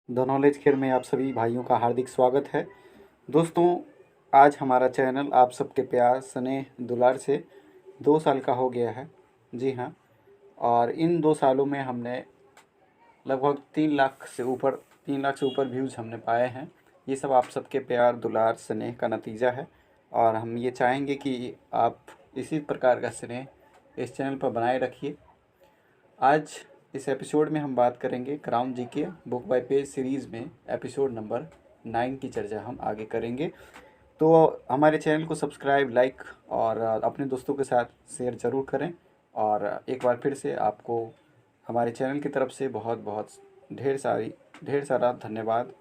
The knowledge care में आप सभी भाइयों का हार्दिक स्वागत है। दोस्तों, आज हमारा चैनल आप सबके प्यार स्नेह दुलार से 2 साल का हो गया है। जी हाँ, और इन 2 सालों में हमने लगभग 3 लाख से ऊपर व्यूज़ हमने पाए हैं। ये सब आप सबके प्यार दुलार स्नेह का नतीजा है और हम ये चाहेंगे कि आप इसी प्रकार का स्नेह इस चैनल पर बनाए रखिए। आज इस एपिसोड में हम बात करेंगे crown GK book by page series में एपिसोड नंबर 9 की चर्चा हम आगे करेंगे। तो हमारे चैनल को सब्सक्राइब, लाइक और अपने दोस्तों के साथ शेयर ज़रूर करें। और एक बार फिर से आपको हमारे चैनल की तरफ से बहुत बहुत ढेर सारा धन्यवाद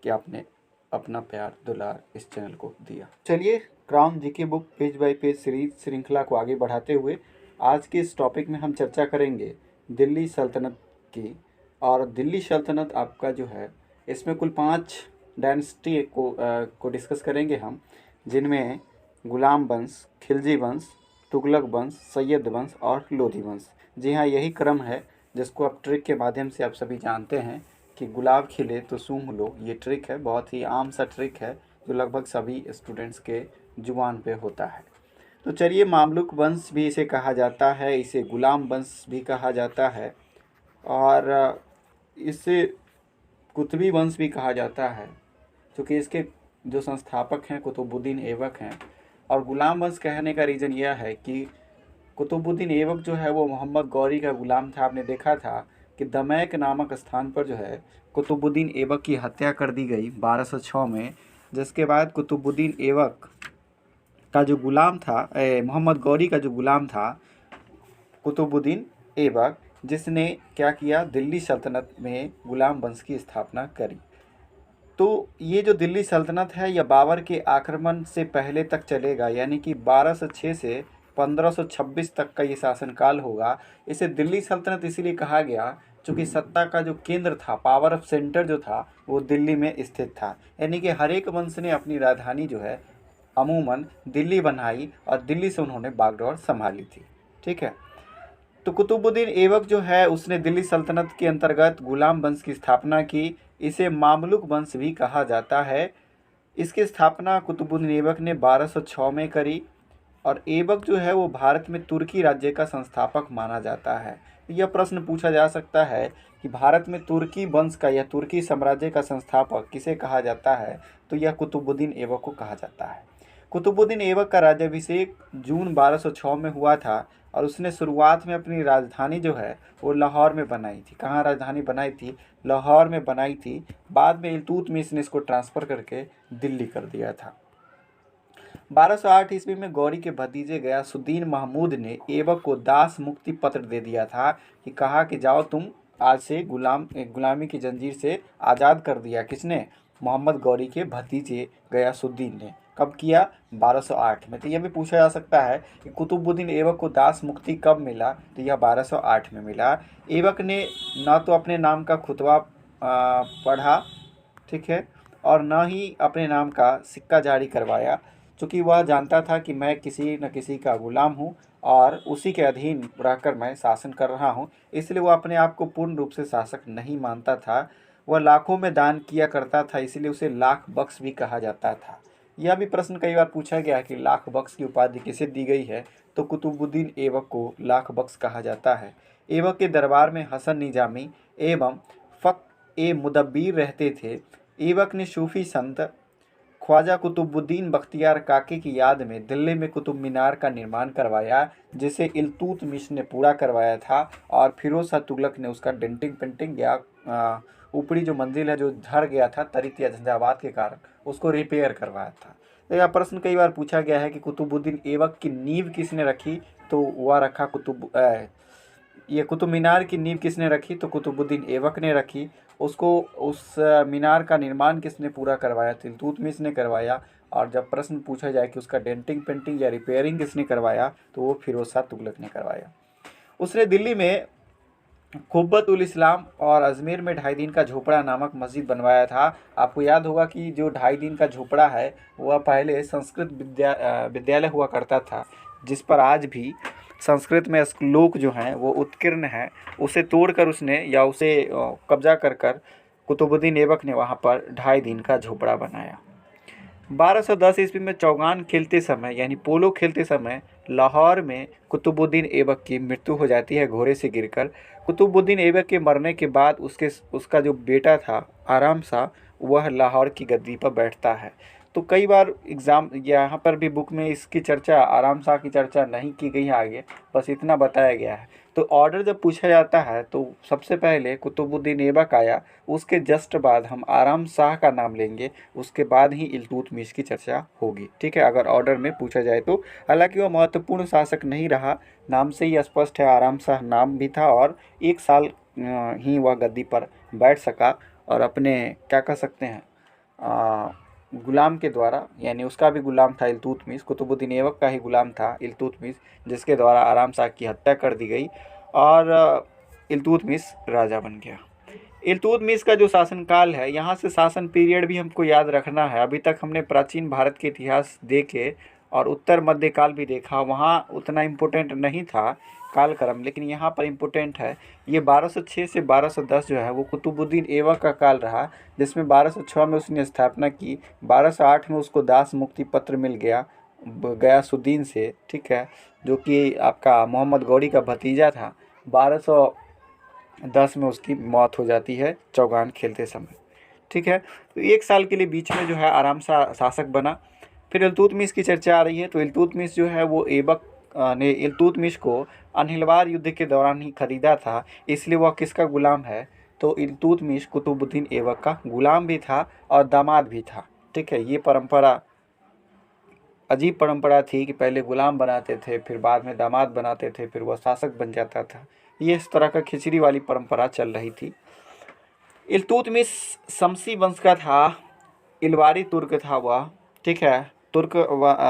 कि आपने अपना प्यार दुलार इस चैनल को दिया। चलिए, crown GK book page bye page series श्रृंखला को आगे बढ़ाते हुए आज के इस टॉपिक में हम चर्चा करेंगे दिल्ली सल्तनत की। और दिल्ली सल्तनत आपका जो है, इसमें कुल 5 डायनेस्टी को डिस्कस करेंगे हम, जिनमें गुलाम वंश, खिलजी वंश, तुगलक वंश, सैयद वंश और लोधी वंश। जी हाँ, यही क्रम है जिसको आप ट्रिक के माध्यम से आप सभी जानते हैं कि गुलाब खिले तो सूंघ लो। ये ट्रिक है, बहुत ही आम सा ट्रिक है जो लगभग सभी स्टूडेंट्स के जुबान पे होता है। तो चलिए, मामलुक वंश भी इसे कहा जाता है, इसे गुलाम वंश भी कहा जाता है और इसे कुतुबी वंश भी कहा जाता है, क्योंकि इसके जो संस्थापक हैं कुतुबुद्दीन ऐबक हैं। और गुलाम वंश कहने का रीज़न यह है कि कुतुबुद्दीन ऐबक जो है वो मोहम्मद गौरी का गुलाम था। आपने देखा था कि दमैक नामक स्थान पर जो है कुतुबुद्दीन ऐबक की हत्या कर दी गई 1206 में, जिसके बाद कुतुबुद्दीन ऐबक का जो गुलाम था, मोहम्मद गौरी का जो गुलाम था कुतुबुद्दीन ऐबक, जिसने क्या किया, दिल्ली सल्तनत में गुलाम वंश की स्थापना करी। तो ये जो दिल्ली सल्तनत है यह बाबर के आक्रमण से पहले तक चलेगा, यानी कि 1206 से 1526 तक का ये शासनकाल होगा। इसे दिल्ली सल्तनत इसीलिए कहा गया क्योंकि सत्ता का जो केंद्र था, पावर ऑफ सेंटर जो था, वो दिल्ली में स्थित था। यानी कि हर एक वंश ने अपनी राजधानी जो है अमूमन दिल्ली बनाई और दिल्ली से उन्होंने बागडोर संभाली थी। ठीक है, तो कुतुबुद्दीन ऐबक जो है उसने दिल्ली सल्तनत के अंतर्गत गुलाम वंश की स्थापना की। इसे मामलुक वंश भी कहा जाता है। इसकी स्थापना कुतुबुद्दीन ऐबक ने 1206 में करी और ऐबक जो है वो भारत में तुर्की राज्य का संस्थापक माना जाता है। यह प्रश्न पूछा जा सकता है कि भारत में तुर्की वंश का या तुर्की साम्राज्य का संस्थापक किसे कहा जाता है, तो यह कुतुबुद्दीन ऐबक को कहा जाता है। कुतुबुद्दीन ऐबक का राज्याभिषेक जून 1206 में हुआ था और उसने शुरुआत में अपनी राजधानी जो है वो लाहौर में बनाई थी। कहाँ राजधानी बनाई थी? लाहौर में बनाई थी। बाद में इल्तुतमिश ने इसको ट्रांसफ़र करके दिल्ली कर दिया था। 1208 ईस्वी में गौरी के भतीजे गयासुद्दीन महमूद ने ऐबक को दास मुक्ति पत्र दे दिया था कि कहा कि जाओ, तुम आज से गुलामी की जंजीर से आज़ाद कर दिया। किसने? मोहम्मद गौरी के भतीजे गयासुद्दीन ने। कब किया? 1208 में। तो यह भी पूछा जा सकता है कि कुतुबुद्दीन ऐबक को दास मुक्ति कब मिला, तो यह 1208 में मिला। ऐबक ने न तो अपने नाम का खुतबा पढ़ा, ठीक है, और न ही अपने नाम का सिक्का जारी करवाया, क्योंकि वह जानता था कि मैं किसी न किसी का गुलाम हूँ और उसी के अधीन रहकर मैं शासन कर रहा हूँ। इसलिए वह अपने आप को पूर्ण रूप से शासक नहीं मानता था। वह लाखों में दान किया करता था, इसीलिए उसे लाख बख्श भी कहा जाता था। यह भी प्रश्न कई बार पूछा गया कि लाख बख्श की उपाधि किसे दी गई है, तो कुतुबुद्दीन ऐबक को लाख बख्श कहा जाता है। ऐबक के दरबार में हसन निजामी एवं फ़ख ए मुदब्बिर रहते थे। ऐबक ने सूफी संत ख्वाजा कुतुबुद्दीन बख्तियार काकी की याद में दिल्ली में कुतुब मीनार का निर्माण करवाया, जिसे इल्तुतमिश ने पूरा करवाया था और फिरोज शाह तुगलक ने उसका डेंटिंग पेंटिंग या ऊपरी जो मंजिल है जो झड़ गया था तरित या झंझावात के कारण, उसको रिपेयर करवाया था। तो यह प्रश्न कई बार पूछा गया है कि कुतुबुद्दीन ऐबक की नींव किसने रखी, तो वह रखा ये कुतुब मीनार की नींव किसने रखी, तो कुतुबुद्दीन ऐबक ने रखी। उसको उस मीनार का निर्माण किसने पूरा करवाया, तो इल्तुतमिश ने करवाया। और जब प्रश्न पूछा जाए कि उसका डेंटिंग पेंटिंग या रिपेयरिंग किसने करवाया, तो वो फिरोज शाह तुगलक ने करवाया। उसने दिल्ली में कुब्बत उल इस्लाम और अजमेर में 2.5 दिन का झोपड़ा नामक मस्जिद बनवाया था। आपको याद होगा कि जो 2.5 दिन का झोपड़ा है वह पहले संस्कृत विद्यालय हुआ करता था, जिस पर आज भी संस्कृत में श्लोक जो हैं वो उत्कीर्ण हैं। उसे तोड़कर उसने या उसे कब्जा कर कर कुतुबुद्दीन ऐबक ने वहाँ पर 2.5 दिन का झोपड़ा बनाया। 1210 ईस्वी में चौगान खेलते समय यानी पोलो खेलते समय लाहौर में कुतुबुद्दीन ऐबक की मृत्यु हो जाती है घोड़े से गिरकर। कुतुबुद्दीन ऐबक के मरने के बाद उसका जो बेटा था आराम शाह, वह लाहौर की गद्दी पर बैठता है। तो कई बार एग्ज़ाम यहाँ पर भी बुक में इसकी चर्चा, आराम शाह की चर्चा नहीं की गई है आगे, बस इतना बताया गया है। तो ऑर्डर जब पूछा जाता है तो सबसे पहले कुतुबुद्दीन ऐबक आया, उसके जस्ट बाद हम आराम शाह का नाम लेंगे, उसके बाद ही इल्तुतमिश की चर्चा होगी। ठीक है, अगर ऑर्डर में पूछा जाए तो। हालांकि वह महत्वपूर्ण शासक नहीं रहा, नाम से ही स्पष्ट है, आराम शाह नाम भी था, और 1 साल ही वह गद्दी पर बैठ सका और अपने क्या कह सकते हैं गुलाम के द्वारा, यानी उसका भी गुलाम था इल्तुतमिश, कुतुबुद्दीन ऐबक का ही गुलाम था इल्तुतमिश, जिसके द्वारा आराम शाह की हत्या कर दी गई और इल्तुतमिश राजा बन गया। इल्तुतमिश का जो शासनकाल है, यहाँ से शासन पीरियड भी हमको याद रखना है। अभी तक हमने प्राचीन भारत के इतिहास देखे और उत्तर मध्यकाल भी देखा, वहाँ उतना इम्पोर्टेंट नहीं था कालक्रम, लेकिन यहाँ पर इम्पोर्टेंट है। ये 1206 से 1210 जो है वो कुतुबुद्दीन ऐबक का काल रहा, जिसमें 1206 में उसने स्थापना की, 1208 में उसको दास मुक्ति पत्र मिल गया गयासुद्दीन से, ठीक है, जो कि आपका मोहम्मद गौरी का भतीजा था। 1210 में उसकी मौत हो जाती है चौगान खेलते समय। ठीक है, तो 1 साल के लिए बीच में जो है आराम शाह शासक बना। फिर इल्तुतमिश की चर्चा आ रही है, तो इल्तुतमिश जो है वो ऐबक ने इल्तुतमिश को अनहिलवार युद्ध के दौरान ही खरीदा था, इसलिए वह किसका गुलाम है, तो इल्तुतमिश कुतुबुद्दीन ऐबक का गुलाम भी था और दामाद भी था। ठीक है, ये परंपरा अजीब परंपरा थी कि पहले गुलाम बनाते थे, फिर बाद में दामाद बनाते थे, फिर वह शासक बन जाता था। ये इस तरह का खिचड़ी वाली परंपरा चल रही थी। इल्तुतमिश शमसी वंश का था, इलवारी तुर्क था वह। ठीक है, तुर्क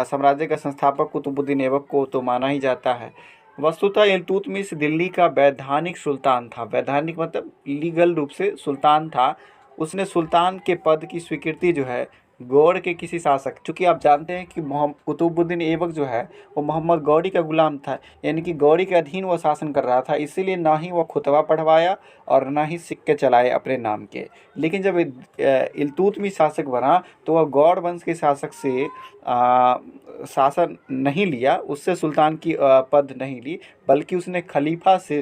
साम्राज्य का संस्थापक कुतुबुद्दीन ऐबक को तो माना ही जाता है। वस्तुतः इल्तुतमिश दिल्ली का वैधानिक सुल्तान था। वैधानिक मतलब लीगल रूप से सुल्तान था। उसने सुल्तान के पद की स्वीकृति जो है गौड़ के किसी शासक, चूँकि आप जानते हैं कि कुतुबुद्दीन ऐबक जो है वो मोहम्मद गौरी का गुलाम था, यानी कि गौरी के अधीन वह शासन कर रहा था, इसीलिए ना ही वह खुतबा पढ़वाया और ना ही सिक्के चलाए अपने नाम के। लेकिन जब इल्तुतमिश शासक बना तो वह गौड़ वंश के शासक से शासन नहीं लिया, उससे सुल्तान की पद नहीं ली, बल्कि उसने खलीफा से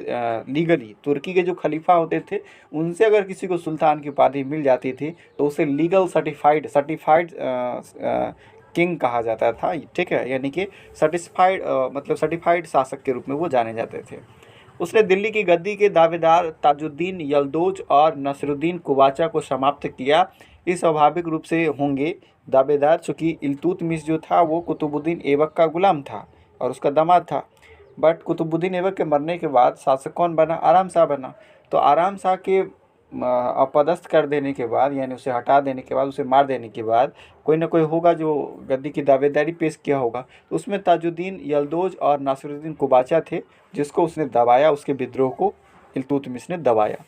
लीगली, तुर्की के जो खलीफा होते थे उनसे अगर किसी को सुल्तान की उपाधि मिल जाती थी तो उसे लीगल सर्टिफाइड किंग कहा जाता था। ठीक है, यानी कि सर्टिफाइड शासक के रूप में वो जाने जाते थे। उसने दिल्ली की गद्दी के दावेदार ताजुद्दीन यल्दौज और नसरुद्दीन कुवाचा को समाप्त किया। ये स्वाभाविक रूप से होंगे दावेदार, चूँकि इल्तुतमिश जो था वो कुतुबुद्दीन ऐबक का गुलाम था और उसका दामाद था। बट कुतुबुद्दीन ऐबक के मरने के बाद शासक कौन बना, आराम शाह बना। तो आराम शाह के अपदस्थ कर देने के बाद, यानी उसे हटा देने के बाद, उसे मार देने के बाद कोई ना कोई होगा जो गद्दी की दावेदारी पेश किया होगा। तो उसमें ताजुद्दीन यल्दौज और नासिरुद्दीन कुबाचा थे, जिसको उसने दबाया, उसके विद्रोह को इल्तुतमिश ने दबाया।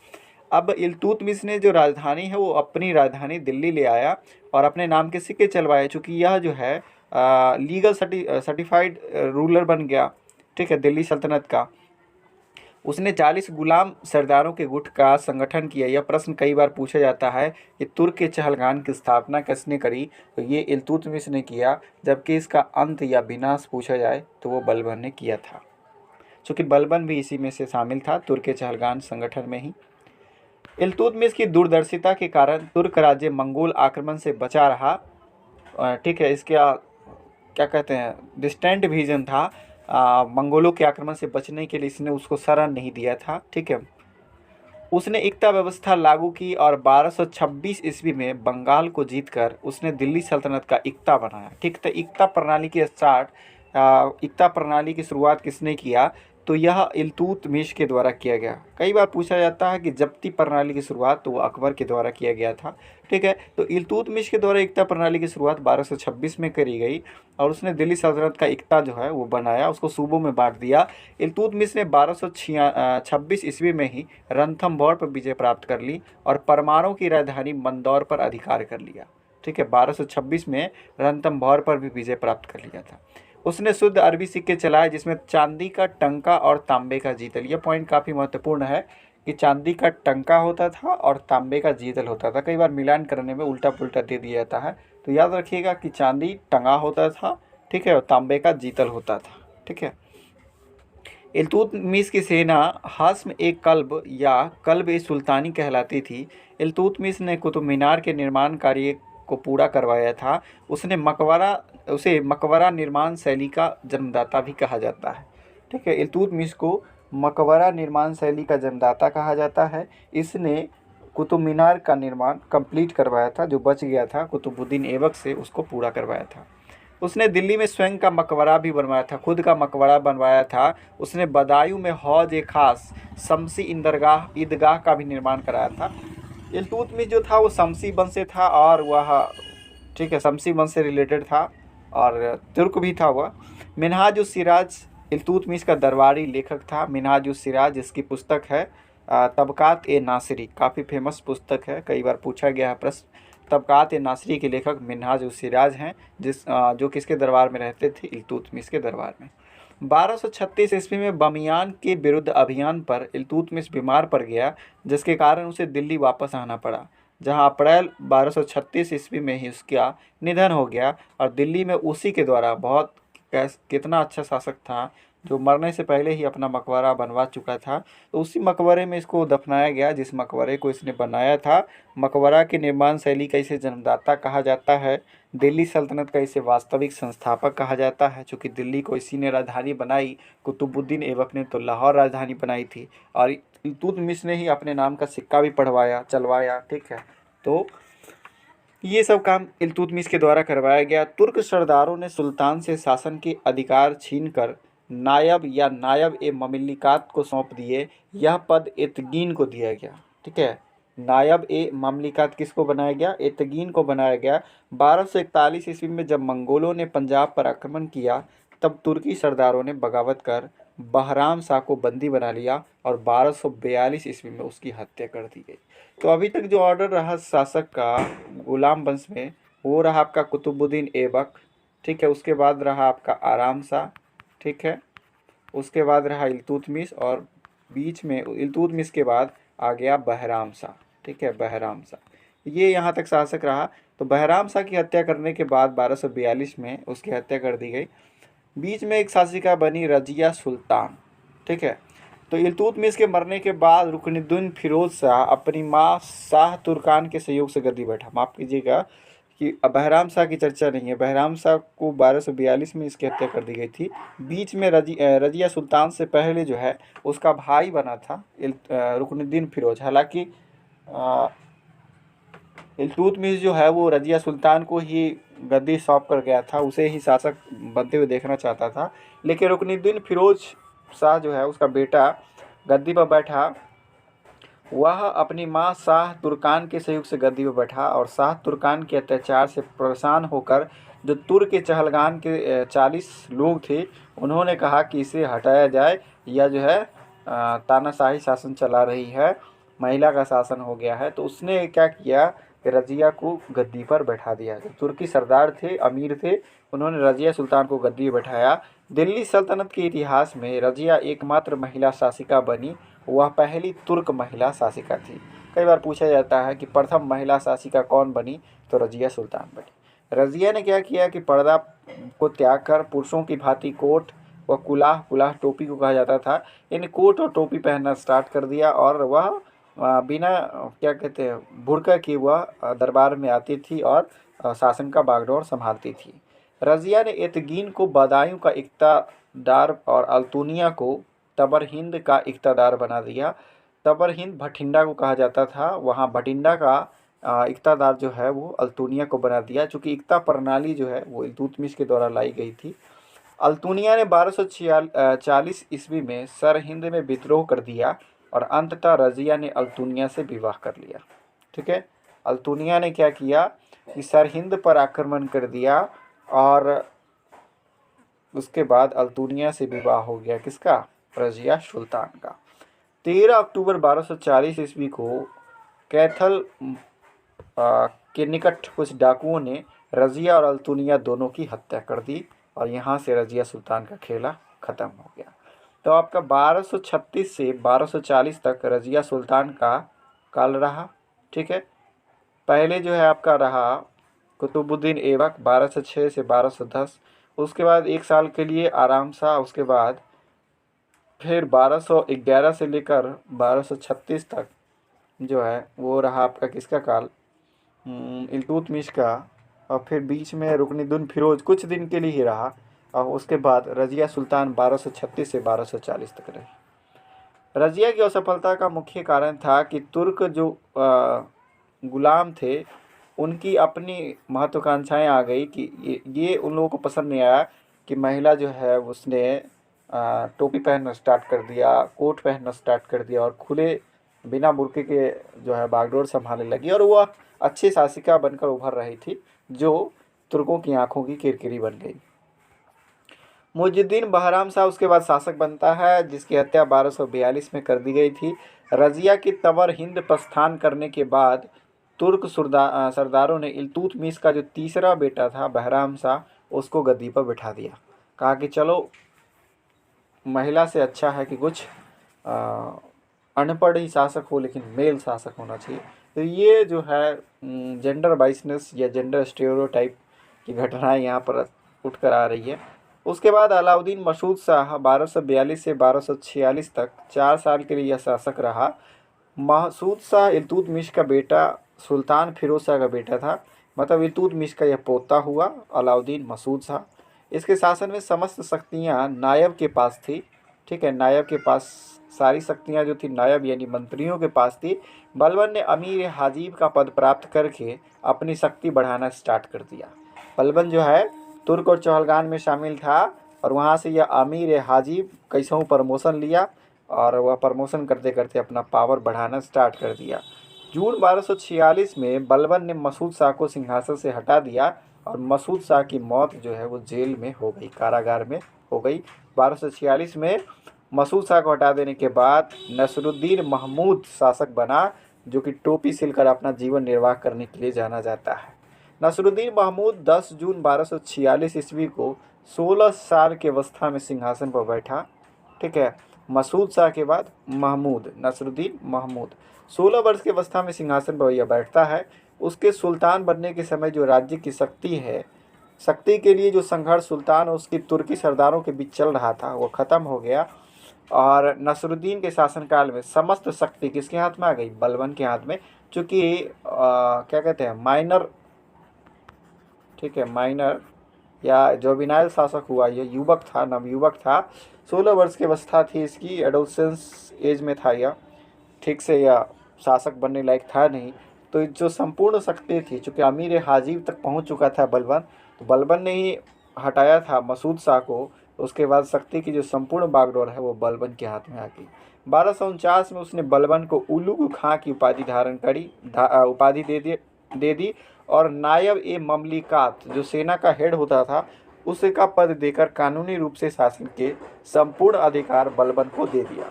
अब इल्तुतमिश ने जो राजधानी है वो अपनी राजधानी दिल्ली ले आया और अपने नाम के सिक्के चलवाए, चूँकि यह जो है लीगल सर्टिफाइड रूलर बन गया। ठीक है, दिल्ली सल्तनत का। उसने 40 गुलाम सरदारों के गुट का संगठन किया। यह प्रश्न कई बार पूछा जाता है कि तुर्क के चहलगान की स्थापना किसने करी, तो ये इल्तुतमिश ने किया, जबकि इसका अंत या विनाश पूछा जाए तो वो बलबन ने किया था, क्योंकि बलबन भी इसी में से शामिल था, तुर्क के चहलगान संगठन में ही। इल्तुतमिश की दूरदर्शिता के कारण तुर्क राज्य मंगोल आक्रमण से बचा रहा। ठीक है, इसका क्या कहते हैं डिस्टेंट विजन था, मंगोलों के आक्रमण से बचने के लिए इसने उसको शरण नहीं दिया था। ठीक है, उसने एकता व्यवस्था लागू की और 1226 ईस्वी में बंगाल को जीतकर उसने दिल्ली सल्तनत का एकता बनाया। ठीक है, एकता प्रणाली की शुरुआत किसने किया, तो यह इल्तुतमिश के द्वारा किया गया। कई बार पूछा जाता है कि जब्ती प्रणाली की शुरुआत तो वो अकबर के द्वारा किया गया था। ठीक है, तो इल्तुतमिश के द्वारा एकता प्रणाली की शुरुआत 1226 में करी गई और उसने दिल्ली सल्तनत का एकता जो है वो बनाया, उसको सूबों में बांट दिया। इल्तुतमिश ने 1226 ईस्वी में ही रणथंभौर पर विजय प्राप्त कर ली और परमारों की राजधानी मंदौर पर अधिकार कर लिया। ठीक है, 1226 में रणथंभौर पर भी विजय प्राप्त कर लिया था। उसने शुद्ध अरबी सिक्के चलाए, जिसमें चांदी का टंका और तांबे का जीतल। यह पॉइंट काफ़ी महत्वपूर्ण है कि चांदी का टंका होता था और तांबे का जीतल होता था। कई बार मिलान करने में उल्टा पुल्टा दे दिया जाता है, तो याद रखिएगा कि चांदी टंगा होता था, ठीक है, और तांबे का जीतल होता था, ठीक है। इल्तुतमिश की सेना हस्म ए कल्ब या कल्ब ए सुल्तानी कहलाती थी। इल्तुतमिश ने कुतुब मीनार के निर्माण कार्य को पूरा करवाया था। उसे मकबरा निर्माण शैली का जन्मदाता भी कहा जाता है, ठीक है। इल्तुतमिश को मकबरा निर्माण शैली का जन्मदाता कहा जाता है। इसने कुतुब मीनार का निर्माण कंप्लीट करवाया था, जो बच गया था कुतुबुद्दीन ऐबक से, उसको पूरा करवाया था। उसने दिल्ली में स्वयं का मकबरा भी बनवाया था, खुद का मकबरा बनवाया था। उसने बदायूं में हौज ए खास शमसी इंदरगाह ईदगाह का भी निर्माण कराया था। इल्तुतमिश जो था वो शमसी वंश से था, और वह, ठीक है, शमसी वंश से रिलेटेड था और तुर्क भी था वह। मिनहाजुस सिराज इल्तुतमिश का दरबारी लेखक था। मिनहाजुस सिराज इसकी पुस्तक है। तबकात ए नासिरी काफ़ी फेमस पुस्तक है, कई बार पूछा गया है प्रश्न। तबकात ए नासिरी के लेखक मिनहाजुस सिराज हैं, जो किसके दरबार में रहते थे? इल्तुतमिश के दरबार में। 1236 ईस्वी में बमियान के विरुद्ध अभियान पर इल्तुतमिश बीमार पड़ गया, जिसके कारण उसे दिल्ली वापस आना पड़ा, जहां अप्रैल 1236 ईस्वी में ही उसका निधन हो गया। और दिल्ली में उसी के द्वारा कितना अच्छा शासक था, जो मरने से पहले ही अपना मकबरा बनवा चुका था, तो उसी मकबरे में इसको दफनाया गया जिस मकबरे को इसने बनाया था। मकबरा की निर्माण शैली का इसे जन्मदाता कहा जाता है। दिल्ली सल्तनत का इसे वास्तविक संस्थापक कहा जाता है, चूँकि दिल्ली को इसी ने राजधानी बनाई। कुतुबुद्दीन ऐबक ने तो लाहौर राजधानी बनाई थी, और इल्तुतमिश ने ही अपने नाम का सिक्का भी चलवाया, ठीक है। तो ये सब काम इल्तुतमिश के द्वारा करवाया गया। तुर्क सरदारों ने सुल्तान से शासन के अधिकार छीनकर नायब ए ममलिकात को सौंप दिए। यह पद एतगीन को दिया गया, ठीक है। नायब ए ममलिकात किसको बनाया गया? एतगीन को बनाया गया। 1241 ईस्वी में जब मंगोलों ने पंजाब पर आक्रमण किया, तब तुर्की सरदारों ने बगावत कर बहराम शाह को बंदी बना लिया और 1242 ईस्वी में उसकी हत्या कर दी गई। तो अभी तक जो ऑर्डर रहा शासक का गुलाम वंश में, वो रहा आपका कुतुबुद्दीन ऐबक, ठीक है। उसके बाद रहा आपका आराम शाह, ठीक है। उसके बाद रहा इल्तुतमिश, और बीच में इल्तुतमिश के बाद आ गया बहराम शाह, ठीक है, बहराम शाह। ये यहाँ तक शासक रहा। तो बहराम शाह की हत्या करने के बाद 1242 में उसकी हत्या कर दी गई। बीच में एक शासिका बनी रजिया सुल्तान, ठीक है। तो इल्तुतमिश के मरने के बाद रुकनुद्दीन फिरोज शाह अपनी माँ शाह तुर्कान के सहयोग से गद्दी बैठा। माफ़ कीजिएगा कि बहराम शाह की चर्चा नहीं है। बहराम शाह को 1242 में इसकी हत्या कर दी गई थी। बीच में रजिया सुल्तान से पहले जो है उसका भाई बना था रुकनुद्दीन फिरोज। हालांकि इल्तुतमिश जो है वो रजिया सुल्तान को ही गद्दी सौंप कर गया था, उसे ही शासक बनते हुए देखना चाहता था। लेकिन रुकनुद्दीन फिरोज शाह जो है उसका बेटा गद्दी पर बैठा। वह अपनी माँ शाह तुर्कान के सहयोग से गद्दी पर बैठा, और शाह तुर्कान के अत्याचार से परेशान होकर जो तुर्क के चहलगान के 40 लोग थे, उन्होंने कहा कि इसे हटाया जाए, यह जो है तानाशाही शासन चला रही है, महिला का शासन हो गया है। तो उसने क्या किया, रजिया को गद्दी पर बैठा दिया। जो तुर्की सरदार थे, अमीर थे, उन्होंने रजिया सुल्तान को गद्दी पर बैठाया। दिल्ली सल्तनत के इतिहास में रजिया एकमात्र महिला शासिका बनी। वह पहली तुर्क महिला शासिका थी। कई बार पूछा जाता है कि प्रथम महिला शासिका कौन बनी, तो रजिया सुल्तान बनी। रजिया ने क्या किया कि पर्दा को त्याग कर पुरुषों की भांति कोट व कुलाह टोपी को कहा जाता था, इन कोट और टोपी पहनना स्टार्ट कर दिया, और वह बिना क्या कहते हैं बुर्का की वह दरबार में आती थी और शासन का बागडोर संभालती थी। रजिया ने एतगीन को बदायूं का इक़्तिदार और अल्तुनिया को तबर हिंद का इक़्तिदार बना दिया। तबर हिंद भटिंडा को कहा जाता था, वहाँ भटिंडा का इक़्तिदार जो है वो अल्तुनिया को बना दिया, चूँकि इक़्ता प्रणाली जो है वो इल्तुतमिश के द्वारा लाई गई थी। अल्तुनिया ने 1240 ईस्वी में सरहिंद में विद्रोह कर दिया, और अंततः रजिया ने अल्तुनिया से विवाह कर लिया, ठीक है। अल्तुनिया ने क्या किया कि सरहिंद पर आक्रमण कर दिया, और उसके बाद अल्तुनिया से विवाह हो गया किसका? रजिया सुल्तान का। 13 अक्टूबर 1240 ईस्वी को कैथल के निकट कुछ डाकुओं ने रजिया और अल्तुनिया दोनों की हत्या कर दी, और यहाँ से रजिया सुल्तान का खेला ख़त्म हो गया। तो आपका 1236 से 1240 तक रज़िया सुल्तान का काल रहा। ठीक है, पहले जो है आपका रहा कुतुबुद्दीन ऐबक 1206 से 1210, उसके बाद 1 साल के लिए आराम शाह, उसके बाद फिर 1211 से लेकर 1236 तक जो है वो रहा आपका किसका काल, इल्तुतमिश का। और फिर बीच में रुकनुद्दीन फिरोज कुछ दिन के लिए ही रहा, और उसके बाद रज़िया सुल्तान 1236 से 1240 तक रही। रज़िया की असफलता का मुख्य कारण था कि तुर्क जो गुलाम थे उनकी अपनी महत्वाकांक्षाएं आ गई कि ये उन लोगों को पसंद नहीं आया कि महिला जो है उसने टोपी पहनना स्टार्ट कर दिया, कोट पहनना स्टार्ट कर दिया और खुले बिना बुर्के के जो है बागडोर संभालने लगी, और वह अच्छी शासिका बनकर उभर रही थी जो तुर्कों की आंखों की किरकिरी बन गई। मुइजुद्दीन बहराम शाह उसके बाद शासक बनता है, जिसकी हत्या 1242 में कर दी गई थी। रज़िया की तंवर हिंद प्रस्थान करने के बाद तुर्क सरदारों ने इल्तुतमिश का जो तीसरा बेटा था बहराम शाह उसको गद्दी पर बिठा दिया। कहा कि चलो महिला से अच्छा है कि कुछ अनपढ़ ही शासक हो लेकिन मेल शासक होना चाहिए। तो ये जो है जेंडर बाइसनेस या जेंडर स्टेरियोटाइप की घटनाएं यहाँ पर उठकर आ रही है। उसके बाद अलाउद्दीन मसूद शाह 1242 से 1246 तक 4 साल के लिए यह शासक रहा। मसूद शाह इल्तुतमिश का बेटा सुल्तान फिरोज शाह का बेटा था, मतलब इल्तुतमिश का यह पोता हुआ अलाउद्दीन मसूद शाह। इसके शासन में समस्त शक्तियाँ नायब के पास थी। ठीक है, नायब के पास सारी शक्तियाँ जो थी नायब यानी मंत्रियों के पास थी। बलबन ने अमीर हाजिब का पद प्राप्त करके अपनी शक्ति बढ़ाना स्टार्ट कर दिया। बलबन जो है तुर्क और चहलगान में शामिल था, और वहाँ से यह अमीर हाजिब कैसों प्रमोशन लिया, और वह प्रमोशन करते करते अपना पावर बढ़ाना स्टार्ट कर दिया। जून 1246 में बलबन ने मसूद शाह को सिंहासन से हटा दिया, और मसूद शाह की मौत जो है वो जेल में हो गई, कारागार में हो गई। 1246 में मसूद शाह को हटा देने के बाद नसरुद्दीन महमूद शासक बना, जो कि टोपी सिलकर अपना जीवन निर्वाह करने के लिए जाना जाता है। नसरुद्दीन महमूद 10 जून 1246 ईस्वी को 16 साल की अवस्था में सिंहासन पर बैठा। ठीक है, मसूद शाह के बाद महमूद, नसरुद्दीन महमूद 16 वर्ष की अवस्था में सिंहासन पर यह बैठता है। उसके सुल्तान बनने के समय जो राज्य की शक्ति है, शक्ति के लिए जो संघर्ष सुल्तान और उसकी तुर्की सरदारों के बीच चल रहा था वो ख़त्म हो गया, और नसरुद्दीन के शासनकाल में समस्त शक्ति किसके हाथ में आ गई, बलबन के हाथ में। चूँकि क्या कहते हैं माइनर, ठीक है, माइनर या जोविनाइल शासक हुआ, ये युवक था, नवयुवक था, 16 वर्ष की अवस्था थी इसकी, एडोलसेंस एज में था यह, ठीक से यह शासक बनने लायक था नहीं। तो जो संपूर्ण शक्ति थी, चूँकि अमीर हाजिब तक पहुंच चुका था बलबन, तो बलबन ने ही हटाया था मसूद शाह को। उसके बाद शक्ति की जो संपूर्ण बागडोर है वो बलबन के हाथ में आ गई। 1249 में उसने बलबन को उलुग खां की उपाधि धारण करी, उपाधि दे दी, और नायब ए ममलिकात जो सेना का हेड होता था उसे का पद देकर कानूनी रूप से शासन के संपूर्ण अधिकार बलबन को दे दिया।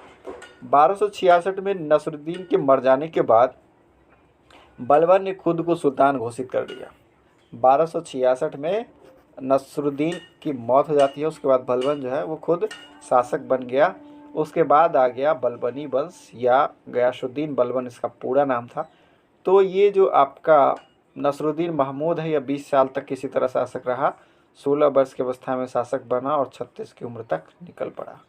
1266 में नसरुद्दीन के मर जाने के बाद बलबन ने खुद को सुल्तान घोषित कर दिया। 1266 में नसरुद्दीन की मौत हो जाती है, उसके बाद बलबन जो है वो खुद शासक बन गया। उसके बाद आ गया बलबनी वंश या गयासुद्दीन बलबन इसका पूरा नाम था। तो ये जो आपका नसरुद्दीन महमूद है, यह 20 साल तक किसी तरह शासक रहा, 16 वर्ष की अवस्था में शासक बना और 36 की उम्र तक निकल पड़ा।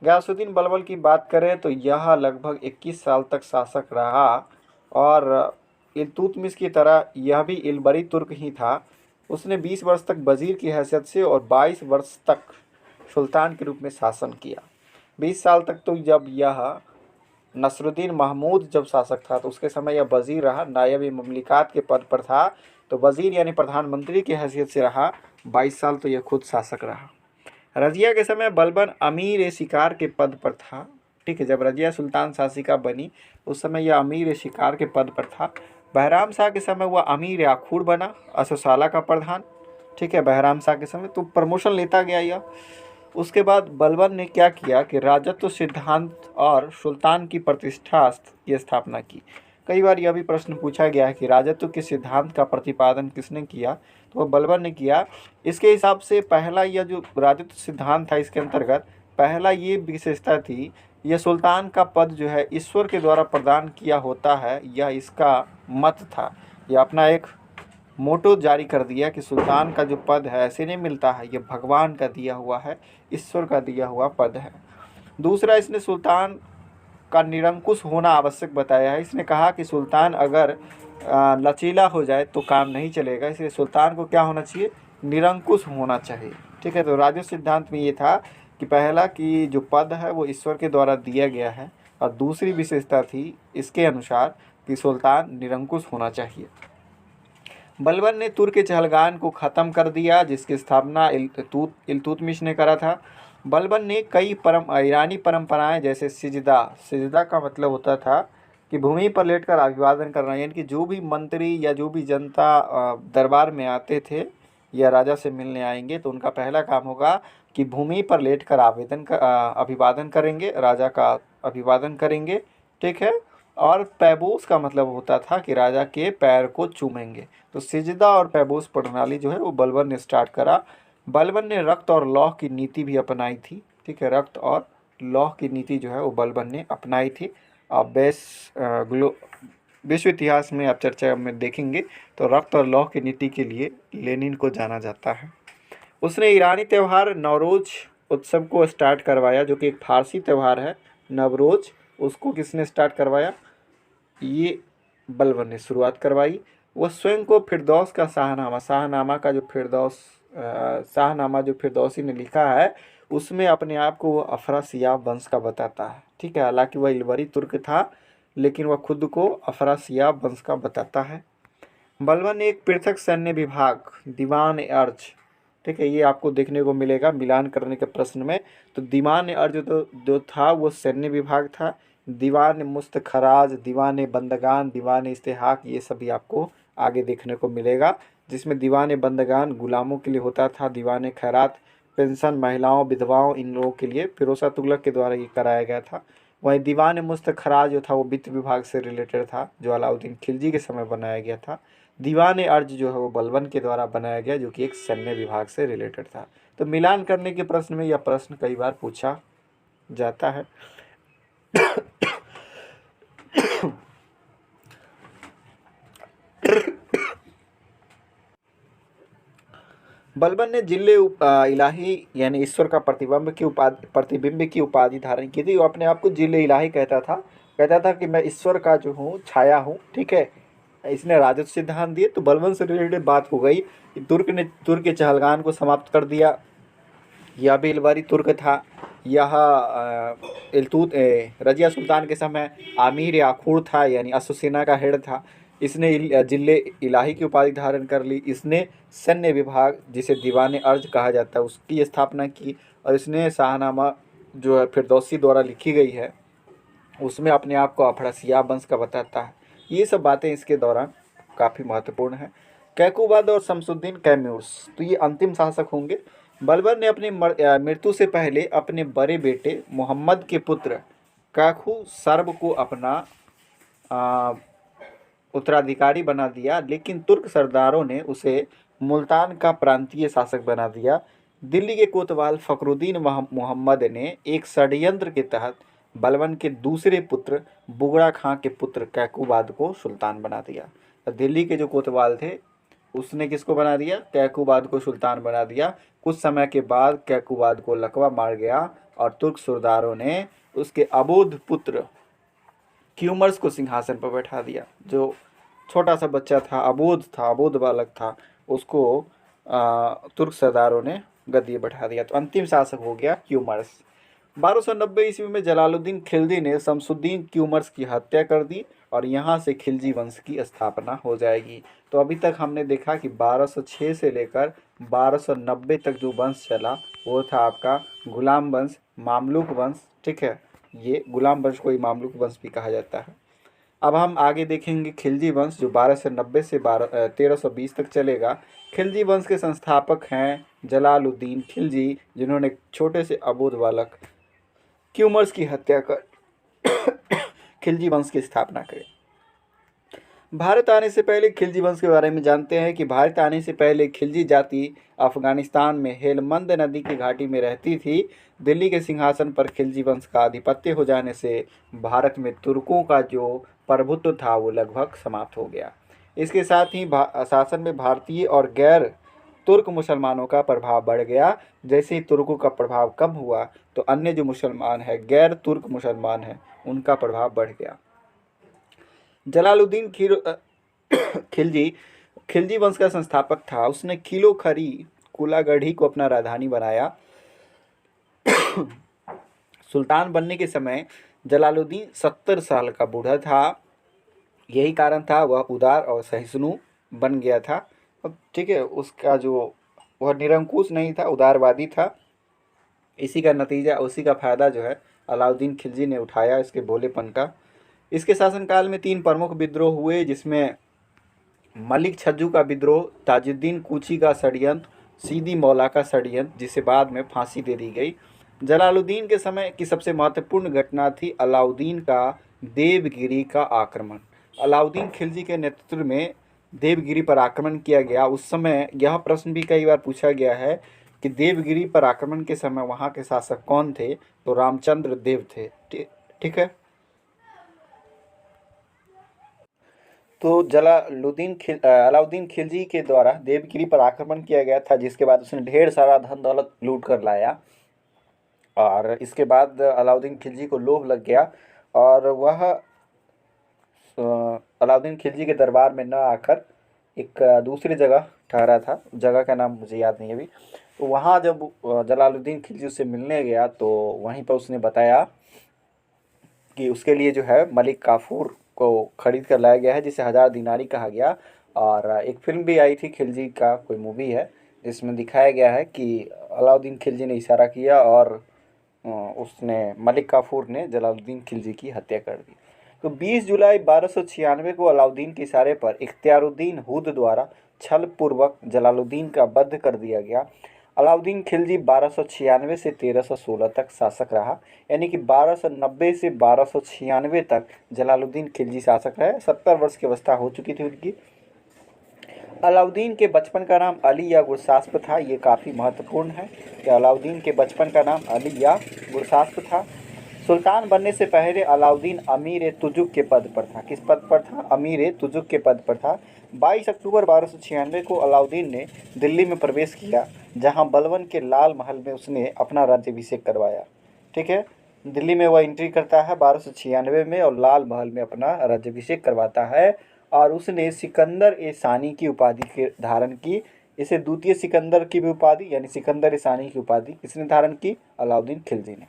गयासुद्दीन बलबन की बात करें तो यह लगभग 21 साल तक शासक रहा, और इल्तुतमिश की तरह यह भी इलबरी तुर्क ही था। उसने 20 वर्ष तक वजीर की हैसियत से और 22 वर्ष तक सुल्तान के रूप में शासन किया। 20 साल तक तो जब यह नसरुद्दीन महमूद जब शासक था तो उसके समय यह वजीर रहा, नायब ममलिकात के पद पर था, तो वजीर यानी प्रधानमंत्री की हैसियत से रहा। 22 साल तो यह खुद शासक रहा। रज़िया के समय बलबन अमीर शिकार के पद पर था। ठीक है, जब रज़िया सुल्तान शासिका बनी उस समय यह अमीर शिकार के पद पर था। बहराम शाह के समय वह अमीर आखूर बना, असोसाला का प्रधान। ठीक है, बहराम शाह के समय तो प्रमोशन लेता गया यह। उसके बाद बलबन ने क्या किया कि राजत्व सिद्धांत और सुल्तान की प्रतिष्ठा की स्थापना की। कई बार यह भी प्रश्न पूछा गया है कि राजत्व के सिद्धांत का प्रतिपादन किसने किया, तो वह बलबन ने किया। इसके हिसाब से पहला यह जो राजत्व सिद्धांत था इसके अंतर्गत पहला ये विशेषता थी, यह सुल्तान का पद जो है ईश्वर के द्वारा प्रदान किया होता है, यह इसका मत था। यह अपना एक मोटो जारी कर दिया कि सुल्तान का जो पद है ऐसे नहीं मिलता है, ये भगवान का दिया हुआ है, ईश्वर का दिया हुआ पद है। दूसरा, इसने सुल्तान का निरंकुश होना आवश्यक बताया है। इसने कहा कि सुल्तान अगर लचीला हो जाए तो काम नहीं चलेगा, इसलिए सुल्तान को क्या होना चाहिए, निरंकुश होना चाहिए। ठीक है, तो राजस्व सिद्धांत में ये था कि पहला कि जो पद है वो ईश्वर के द्वारा दिया गया है, और दूसरी विशेषता थी इसके अनुसार कि सुल्तान निरंकुश होना चाहिए। बलबन ने तुर्क चहलगान को ख़त्म कर दिया, जिसकी स्थापना इल्तुतमिश ने करा था। बलबन ने कई ईरानी परंपराएं जैसे सिजदा का मतलब होता था कि भूमि पर लेटकर अभिवादन करना, यानी कि जो भी मंत्री या जो भी जनता दरबार में आते थे या राजा से मिलने आएंगे तो उनका पहला काम होगा कि भूमि पर लेटकर अभिवादन करेंगे, राजा का अभिवादन करेंगे। ठीक है, और पैबोस का मतलब होता था कि राजा के पैर को चूमेंगे। तो सिजदा और पैबोस प्रणाली जो है वो बलबन ने स्टार्ट करा। बलबन ने रक्त और लौह की नीति भी अपनाई थी। ठीक है, रक्त और लौह की नीति जो है वो बलबन ने अपनाई थी। अब विश्व इतिहास में आप चर्चा में देखेंगे तो रक्त और लौह की नीति के लिए लेनिन को जाना जाता है। उसने ईरानी त्यौहार नवरोज उत्सव को स्टार्ट करवाया, जो कि एक फारसी त्यौहार है नवरोज। उसको किसने स्टार्ट करवाया, ये बलबन ने शुरुआत करवाई। वह स्वयं को फिरदौस का शाहनामा जो फिरदौसी ने लिखा है उसमें अपने आप को वो अफरासियाब वंश का बताता है। ठीक है, हालांकि वह इलवरी तुर्क था लेकिन वह खुद को अफरासियाब वंश का बताता है। बलबन ने एक पृथक सैन्य विभाग दीवान अर्ज, ठीक है, ये आपको देखने को मिलेगा मिलान करने के प्रश्न में। तो दीवान अर्ज जो था वो सैन्य विभाग था। दीवान मुस्तखराज, दीवान बंदगान, दीवान इस्तेहाक, ये सभी आपको आगे देखने को मिलेगा, जिसमें दीवान बंदगान गुलामों के लिए होता था, दीवान खैरात पेंशन महिलाओं विधवाओं इन लोगों के लिए फिरोजा तुगलक के द्वारा ये कराया गया था। वहीं दीवान मुस्तखराज जो था वो वित्त विभाग से रिलेटेड था, जो अलाउद्दीन खिलजी के समय बनाया गया था। दीवान अर्ज जो है वो बलबन के द्वारा बनाया गया, जो कि एक सैन्य विभाग से रिलेटेड था। तो मिलान करने के प्रश्न में यह प्रश्न कई बार पूछा जाता है। बलबन ने जिले इलाही यानी ईश्वर का प्रतिबिंब की उपाधि धारण की थी। वो अपने आप को जिले इलाही कहता था कि मैं ईश्वर का जो हूँ छाया हूँ। ठीक है, इसने राजस्व सिद्धांत दिए। तो बलबन से रिलेटेड बात हो गई कि तुर्क के चहलगान को समाप्त कर दिया। यह भी इलवरी तुर्क था। यह रजिया सुल्तान के समय आमिर याखूर था, यानी अश्वसेना का हेड था। इसने जिले इलाही की उपाधि धारण कर ली। इसने सैन्य विभाग जिसे दीवान अर्ज कहा जाता है उसकी स्थापना की, और इसने शाहनामा जो है फिरदौसी द्वारा लिखी गई है उसमें अपने आप को अफरासियाब वंश का बताता है। ये सब बातें इसके दौरान काफ़ी महत्वपूर्ण है। कैकुबाद और शमसुद्दीन कैम्यूर्स, तो ये अंतिम शासक होंगे। बलबन ने अपनी मृत्यु से पहले अपने बड़े बेटे मोहम्मद के पुत्र काखू सर्ब को अपना उत्तराधिकारी बना दिया, लेकिन तुर्क सरदारों ने उसे मुल्तान का प्रांतीय शासक बना दिया। दिल्ली के कोतवाल फखरुद्दीन मोहम्मद ने एक षड्यंत्र के तहत बलबन के दूसरे पुत्र बुगड़ा खां के पुत्र कैकुबाद को सुल्तान बना दिया। दिल्ली के जो कोतवाल थे उसने किसको बना दिया, कैकुबाद को सुल्तान बना दिया। कुछ समय के बाद कैकुबाद को लकवा मार गया और तुर्क सरदारों ने उसके अबोध पुत्र क्यूमर्स को सिंहासन पर बैठा दिया। जो छोटा सा बच्चा था, अबोध बालक था, उसको तुर्क सरदारों ने गद्दी बैठा दिया। तो अंतिम शासक हो गया क्यूमर्स। 1290 ईस्वी में जलालुद्दीन खिलजी ने शमसुद्दीन क्यूमर्स की हत्या कर दी और यहाँ से खिलजी वंश की स्थापना हो जाएगी। तो अभी तक हमने देखा कि 1206 से लेकर 1290 तक जो वंश चला वो था आपका गुलाम वंश, मामलुक वंश। ठीक है, ये गुलाम वंश को ही मामलुक वंश भी कहा जाता है। अब हम आगे देखेंगे खिलजी वंश, जो 1290 से 1320 तक चलेगा। खिलजी वंश के संस्थापक हैं जलालुद्दीन खिलजी, जिन्होंने छोटे से अबोध बालक क्यूमर्स की हत्या कर खिलजी वंश की स्थापना करी। भारत आने से पहले खिलजी वंश के बारे में जानते हैं कि भारत आने से पहले खिलजी जाति अफगानिस्तान में हेलमंद नदी की घाटी में रहती थी। दिल्ली के सिंहासन पर खिलजी वंश का आधिपत्य हो जाने से भारत में तुर्कों का जो प्रभुत्व था वो लगभग समाप्त हो गया। इसके साथ ही शासन में भारतीय और गैर तुर्क मुसलमानों का प्रभाव बढ़ गया। जैसे ही तुर्कों का प्रभाव कम हुआ तो अन्य जो मुसलमान हैं, गैर तुर्क मुसलमान हैं, उनका प्रभाव बढ़ गया। जलालुद्दीन खिलजी खिलजी वंश का संस्थापक था। उसने किलो खरी कुलागढ़ी को अपना राजधानी बनाया। सुल्तान बनने के समय जलालुद्दीन 70 साल का बूढ़ा था। यही कारण था वह उदार और सहिष्णु बन गया था। अब ठीक है, उसका जो वह निरंकुश नहीं था, उदारवादी था। इसी का नतीजा, उसी का फायदा जो है अलाउद्दीन खिलजी ने उठाया, इसके भोलेपन का। इसके शासनकाल में 3 प्रमुख विद्रोह हुए, जिसमें मलिक छज्जू का विद्रोह, ताजुद्दीन कूची का षड्यंत्र, सीदी मौला का षड्यंत्र, जिसे बाद में फांसी दे दी गई। जलालुद्दीन के समय की सबसे महत्वपूर्ण घटना थी अलाउद्दीन का देवगिरी का आक्रमण। अलाउद्दीन खिलजी के नेतृत्व में देवगिरी पर आक्रमण किया गया। उस समय यह प्रश्न भी कई बार पूछा गया है कि देवगिरी पर आक्रमण के समय वहाँ के शासक कौन थे, तो रामचंद्र देव थे। ठीक है। तो अलाउद्दीन खिलजी के द्वारा देवगिरी पर आक्रमण किया गया था, जिसके बाद उसने ढेर सारा धन दौलत लूट कर लाया। और इसके बाद अलाउद्दीन खिलजी को लोभ लग गया और वह अलाउद्दीन खिलजी के दरबार में न आकर एक दूसरी जगह ठहरा था। जगह का नाम मुझे याद नहीं अभी। तो वहाँ जब जलालुद्दीन खिलजी से मिलने गया तो वहीं पर उसने बताया कि उसके लिए जो है मलिक काफूर को खरीद कर लाया गया है, जिसे 1000 दिनारी कहा गया। और एक फिल्म भी आई थी, खिलजी का कोई मूवी है, जिसमें दिखाया गया है कि अलाउद्दीन खिलजी ने इशारा किया और उसने मलिक काफूर ने जलालुद्दीन खिलजी की हत्या कर दी। तो 20 जुलाई 1296 को अलाउद्दीन के इशारे पर इख्तियारुद्दीन हुद द्वारा छल पूर्वक जलालुद्दीन का वध कर दिया गया। अलाउद्दीन खिलजी 1296 से 1316 तक शासक रहा, यानी कि 1290 से 1296 तक जलालुद्दीन खिलजी शासक रहे। 70 वर्ष की अवस्था हो चुकी थी उनकी। अलाउद्दीन के बचपन का नाम अली या गुरसास्प था। ये काफ़ी महत्वपूर्ण है कि अलाउद्दीन के बचपन का नाम अली या गुरसास्प था। सुल्तान बनने से पहले अलाउद्दीन अमीर तुजुक के पद पर था। किस पद पर था? अमीर तुजुक के पद पर था। 22 अक्टूबर 1296 को अलाउद्दीन ने दिल्ली में प्रवेश किया, जहां बलबन के लाल महल में उसने अपना राज्याभिषेक करवाया। ठीक है, दिल्ली में वह एंट्री करता है 1296 में और लाल महल में अपना राज्याभिषेक करवाता है। और उसने सिकंदर ए सानी की उपाधि के धारण की। इसे द्वितीय सिकंदर की भी उपाधि, यानी सिकंदर ए सानी की उपाधि किसने धारण की? अलाउद्दीन खिलजी ने।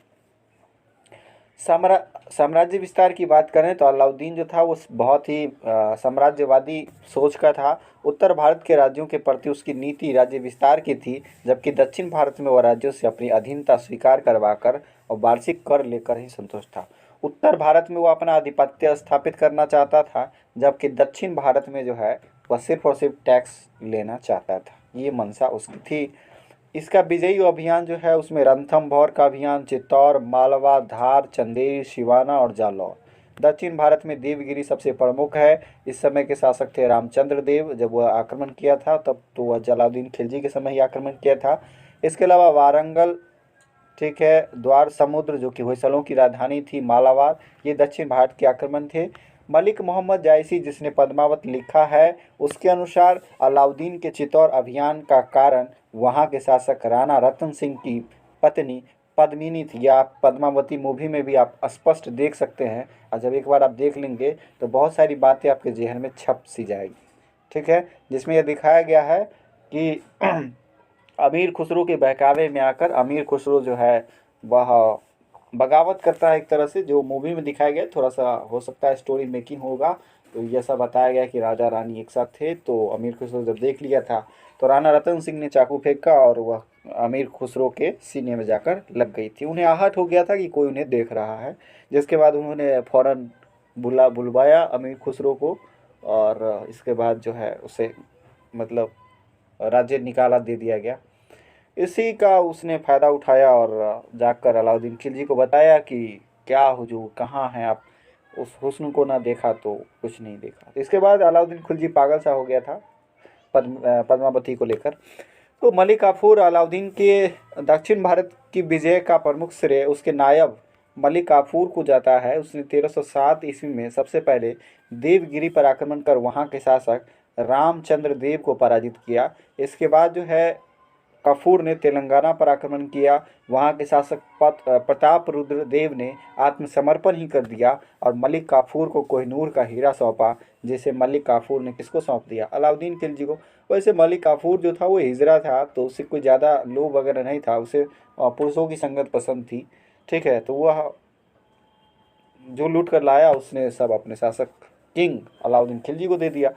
साम्राज्य विस्तार की बात करें तो अलाउद्दीन जो था वो बहुत ही साम्राज्यवादी सोच का था। उत्तर भारत के राज्यों के प्रति उसकी नीति राज्य विस्तार की थी, जबकि दक्षिण भारत में वह राज्यों से अपनी अधीनता स्वीकार करवाकर और वार्षिक कर लेकर ही संतुष्ट था। उत्तर भारत में वह अपना आधिपत्य स्थापित करना चाहता था, जबकि दक्षिण भारत में जो है वह सिर्फ और सिर्फ टैक्स लेना चाहता था। ये मंशा उसकी थी। इसका विजयी अभियान जो है उसमें रणथंभौर का अभियान, चित्तौड़, मालवा, धार, चंदेरी, सिवाना और जालौर। दक्षिण भारत में देवगिरी सबसे प्रमुख है। इस समय के शासक थे रामचंद्र देव। जब वह आक्रमण किया था तब तो वह जलालुद्दीन खिलजी के समय ही आक्रमण किया था। इसके अलावा वारंगल, ठीक है, द्वार समुद्र जो कि होयसलों की राजधानी थी, मालाबार, ये दक्षिण भारत के आक्रमण थे। मलिक मोहम्मद जायसी, जिसने पद्मावत लिखा है, उसके अनुसार अलाउद्दीन के चित्तौड़ अभियान का कारण वहाँ के शासक राणा रतन सिंह की पत्नी पद्मिनी थी। या आप पद्मावती मूवी में भी आप स्पष्ट देख सकते हैं, और जब एक बार आप देख लेंगे तो बहुत सारी बातें आपके जहन में छप सी जाएगी। ठीक है, जिसमें यह दिखाया गया है कि अमीर खुसरो के बहकावे में आकर अमीर खुसरो जो है वह बगावत करता है एक तरह से। जो मूवी में दिखाया गया, थोड़ा सा हो सकता है स्टोरी मेकिंग होगा, तो ये सब बताया गया कि राजा रानी एक साथ थे। तो अमीर खुसरो जब देख लिया था तो राणा रतन सिंह ने चाकू फेंका और वह अमीर खुसरो के सीने में जाकर लग गई थी। उन्हें आहट हो गया था कि कोई उन्हें देख रहा है, जिसके बाद उन्होंने फ़ौरन बुलवाया अमीर खुसरो को, और इसके बाद जो है उसे मतलब राज्य निकाला दे दिया गया। इसी का उसने फ़ायदा उठाया और जाकर अलाउद्दीन खिलजी को बताया कि क्या हुजूर, कहाँ हैं आप, उस हुस्न को ना देखा तो कुछ नहीं देखा। तो इसके बाद अलाउद्दीन खिलजी पागल सा हो गया था पद्मावती को लेकर। तो मलिक काफूर अलाउद्दीन के दक्षिण भारत की विजय का प्रमुख श्रेय उसके नायब मलिक काफूर को जाता है। उसने 1307 ईस्वी में सबसे पहले देवगिरी पर आक्रमण कर वहाँ के शासक रामचंद्र देव को पराजित किया। इसके बाद जो है काफूर ने तेलंगाना पर आक्रमण किया। वहाँ के शासक प्रताप रुद्र देव ने आत्मसमर्पण ही कर दिया और मलिक काफूर को कोहिनूर का हीरा सौंपा, जिसे मलिक काफूर ने किसको सौंप दिया? अलाउद्दीन खिलजी को। वैसे मलिक काफूर जो था वो हिजरा था, तो उसे कोई ज़्यादा लोभ वगैरह नहीं था, उसे पुरुषों की संगत पसंद थी। ठीक है, तो वह जो लूट कर लाया उसने सब अपने शासक किंग अलाउद्दीन खिलजी को दे दिया।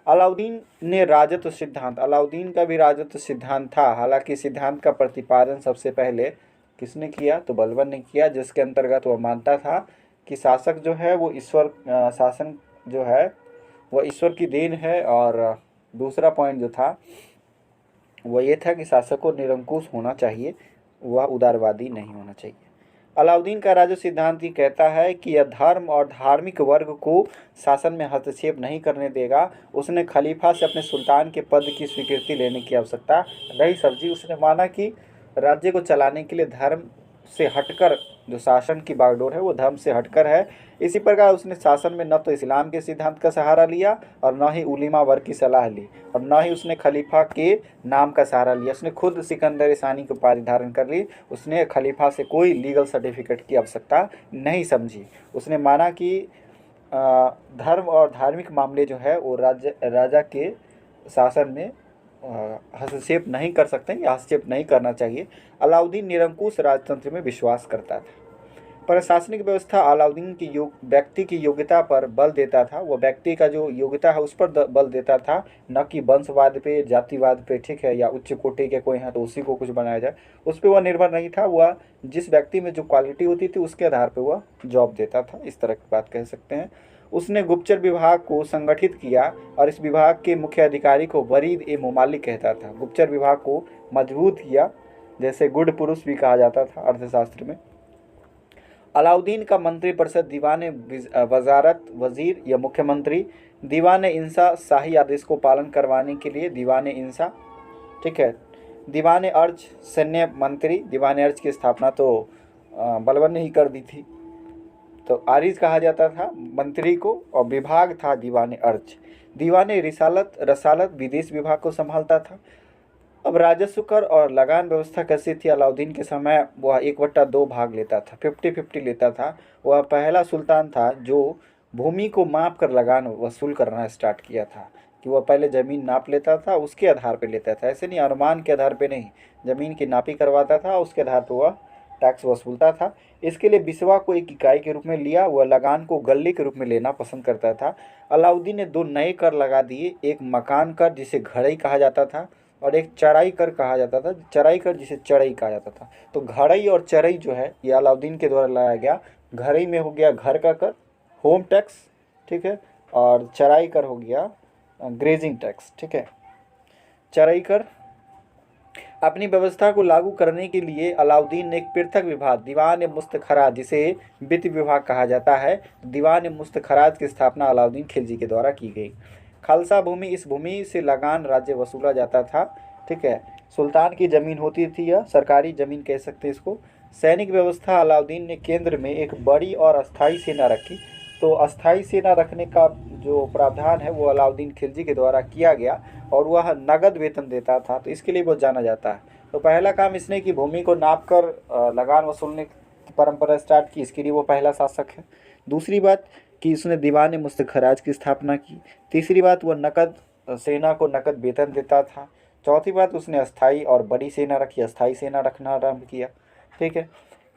अलाउद्दीन ने राजत्व सिद्धांत, अलाउद्दीन का भी राजत्व सिद्धांत था। हालांकि सिद्धांत का प्रतिपादन सबसे पहले किसने किया? तो बलबन ने किया, जिसके अंतर्गत वह मानता था कि शासक जो है वो ईश्वर, शासन जो है वह ईश्वर की देन है। और दूसरा पॉइंट जो था वह ये था कि शासक को निरंकुश होना चाहिए, वह उदारवादी नहीं होना चाहिए। अलाउद्दीन का राजस्व सिद्धांत ही कहता है कि यह धर्म और धार्मिक वर्ग को शासन में हस्तक्षेप नहीं करने देगा। उसने खलीफा से अपने सुल्तान के पद की स्वीकृति लेने की आवश्यकता नहीं समझी। उसने माना कि राज्य को चलाने के लिए धर्म से हटकर जो शासन की बागडोर है वो धर्म से हटकर है। इसी प्रकार उसने शासन में न तो इस्लाम के सिद्धांत का सहारा लिया और न ही उलीमा वर्ग की सलाह ली, और न ही उसने खलीफा के नाम का सहारा लिया। उसने खुद सिकंदर ईसानी की उपाधि धारण कर ली। उसने खलीफा से कोई लीगल सर्टिफिकेट की आवश्यकता नहीं समझी। उसने माना कि धर्म और धार्मिक मामले जो है वो राजा के शासन में हस्तक्षेप नहीं कर सकते या हस्तक्षेप नहीं करना चाहिए। अलाउद्दीन निरंकुश राजतंत्र में विश्वास करता था। प्रशासनिक व्यवस्था अलाउद्दीन की व्यक्ति की योग्यता पर बल देता था। वह व्यक्ति का जो योग्यता है उस पर बल देता था, न कि वंशवाद पे, जातिवाद पे। ठीक है, या उच्च कोटि के कोई हैं तो उसी को कुछ बनाया जाए, उस पर वह निर्भर नहीं था। वह जिस व्यक्ति में जो क्वालिटी होती थी उसके आधार पर वह जॉब देता था, इस तरह की बात कह सकते हैं। उसने गुप्तचर विभाग को संगठित किया और इस विभाग के मुख्य अधिकारी को वरीद ए मुमालिक कहता था। गुप्तचर विभाग को मजबूत किया, जैसे गुड पुरुष भी कहा जाता था अर्थशास्त्र में। अलाउद्दीन का मंत्रिपरिषद दीवान वजारत, वजीर या मुख्यमंत्री, दीवान इंसा शाही आदेश को पालन करवाने के लिए दीवान इंसा। ठीक है, दीवान अर्ज सैन्य मंत्री। दीवान अर्ज की स्थापना तो बलबन ने ही कर दी थी, तो आरिज कहा जाता था मंत्री को, और विभाग था दीवान अर्ज। दीवान रसालत विदेश विभाग को संभालता था। अब राजस्व कर और लगान व्यवस्था कैसी थी? अलाउद्दीन के समय वह 1/2 भाग लेता था, 50-50 लेता था। वह पहला सुल्तान था जो भूमि को माप कर लगान वसूल करना स्टार्ट किया था, कि वह पहले ज़मीन नाप लेता था, उसके आधार पर लेता था। ऐसे नहीं अनुमान के आधार पर नहीं, ज़मीन की नापी करवाता था, उसके आधार पर वह टैक्स वसूलता था। इसके लिए बिस्वा को एक इकाई के रूप में लिया। वह लगान को गल्ले के रूप में लेना पसंद करता था। अलाउद्दीन ने 2 नए कर लगा दिए, एक मकान कर जिसे घड़ई कहा जाता था, और एक चराई कर कहा जाता था, चराई कर जिसे चढ़ई कहा जाता था। तो घड़ई और चरई जो है ये अलाउद्दीन के द्वारा लाया गया। घड़ई में हो गया घर का कर, होम टैक्स, ठीक है, और चराई कर हो गया ग्रेजिंग टैक्स। ठीक है, चराई कर। अपनी व्यवस्था को लागू करने के लिए अलाउद्दीन ने एक पृथक विभाग दीवान मुस्तखराज, जिसे वित्त विभाग कहा जाता है, दीवान मुस्तखराज की स्थापना अलाउद्दीन खिलजी के द्वारा की गई। खालसा भूमि, इस भूमि से लगान राज्य वसूला जाता था। ठीक है, सुल्तान की ज़मीन होती थी, या सरकारी ज़मीन कह सकते हैं इसको। सैनिक व्यवस्था, अलाउद्दीन ने केंद्र में एक बड़ी और अस्थायी सेना रखी। तो अस्थायी सेना रखने का जो प्रावधान है वो अलाउद्दीन खिलजी के द्वारा किया गया, और वह नगद वेतन देता था, तो इसके लिए वो जाना जाता है। तो पहला काम इसने कि भूमि को नाप कर लगान वसूलने की परंपरा स्टार्ट की, इसके लिए वो पहला शासक है। दूसरी बात कि उसने दीवान मुस्तखराज की स्थापना की। तीसरी बात, वह नकद सेना को नकद वेतन देता था। चौथी बात, उसने अस्थाई और बड़ी सेना रखी, अस्थाई सेना रखना आरंभ किया। ठीक है,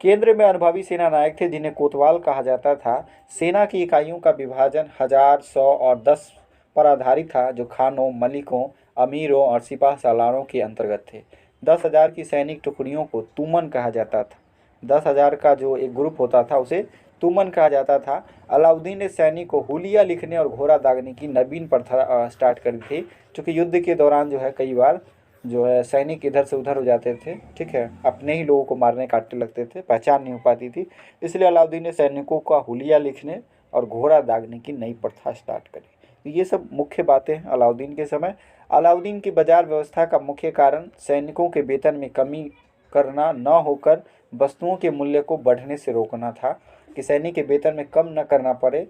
केंद्र में अनुभवी सेना नायक थे जिन्हें कोतवाल कहा जाता था। सेना की इकाइयों का विभाजन 1000, 100 और 10 पर आधारित था, जो खानों, मलिकों, अमीरों और सिपाह सालारों के अंतर्गत थे। 10,000 की सैनिक टुकड़ियों को तुमन कहा जाता था। 10,000 का जो एक ग्रुप होता था उसे तुमन कहा जाता था। अलाउद्दीन ने सैनिक को हुलिया लिखने और घोड़ा दागने की नवीन प्रथा स्टार्ट कर दी थी, क्योंकि युद्ध के दौरान जो है कई बार जो है सैनिक इधर से उधर हो जाते थे। ठीक है, अपने ही लोगों को मारने काटने लगते थे, पहचान नहीं हो पाती थी। इसलिए अलाउद्दीन ने सैनिकों का हुलिया लिखने और घोड़ा दागने की नई प्रथा स्टार्ट करी। तो ये सब मुख्य बातें हैं अलाउद्दीन के समय। अलाउद्दीन की बाजार व्यवस्था का मुख्य कारण सैनिकों के वेतन में कमी करना न होकर वस्तुओं के मूल्य को बढ़ने से रोकना था, कि सैनिक के वेतन में कम न करना पड़े,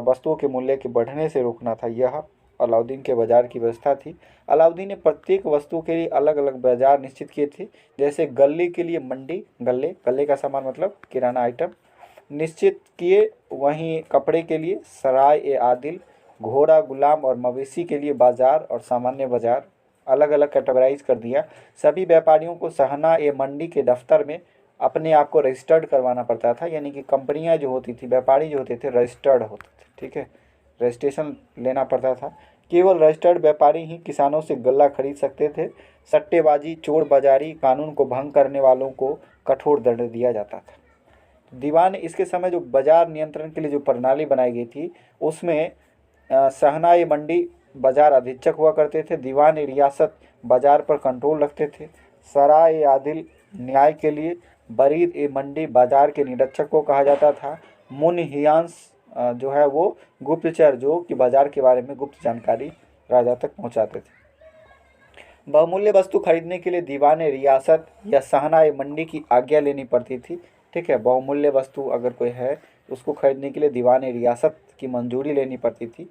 वस्तुओं के मूल्य के बढ़ने से रोकना था। यह अलाउद्दीन के बाजार की व्यवस्था थी। अलाउद्दीन ने प्रत्येक वस्तु के लिए अलग अलग बाजार निश्चित किए थे। जैसे गले के लिए मंडी, गले का सामान मतलब किराना आइटम निश्चित किए, वहीं कपड़े के लिए सराय ए आदिल, घोड़ा, गुलाम और मवेशी के लिए बाजार और सामान्य बाजार अलग अलग कैटेगराइज कर दिया। सभी व्यापारियों को सहना ए मंडी के दफ्तर में अपने आप को रजिस्टर्ड करवाना पड़ता था, यानी कि कंपनियां जो होती थी, व्यापारी जो होते थे रजिस्टर्ड होते थे, ठीक है, रजिस्ट्रेशन लेना पड़ता था। केवल रजिस्टर्ड व्यापारी ही किसानों से गल्ला खरीद सकते थे। सट्टेबाजी, चोर बाजारी, कानून को भंग करने वालों को कठोर दंड दिया जाता था। दीवान इसके समय जो बाजार नियंत्रण के लिए जो प्रणाली बनाई गई थी उसमें सहना ए मंडी बाजार अधीक्षक हुआ करते थे। दीवान ए रियासत बाजार पर कंट्रोल रखते थे। सराय ए आदिल न्याय के लिए, बरीद ए मंडी बाजार के निरीक्षक को कहा जाता था। मुनहियांस जो है वो गुप्तचर, जो कि बाजार के बारे में गुप्त जानकारी राजा तक पहुंचाते थे। बहुमूल्य वस्तु खरीदने के लिए दीवान ए रियासत या सहना ए मंडी की आज्ञा लेनी पड़ती थी, ठीक है। बहुमूल्य वस्तु अगर कोई है उसको खरीदने के लिए दीवान ए रियासत की मंजूरी लेनी पड़ती थी।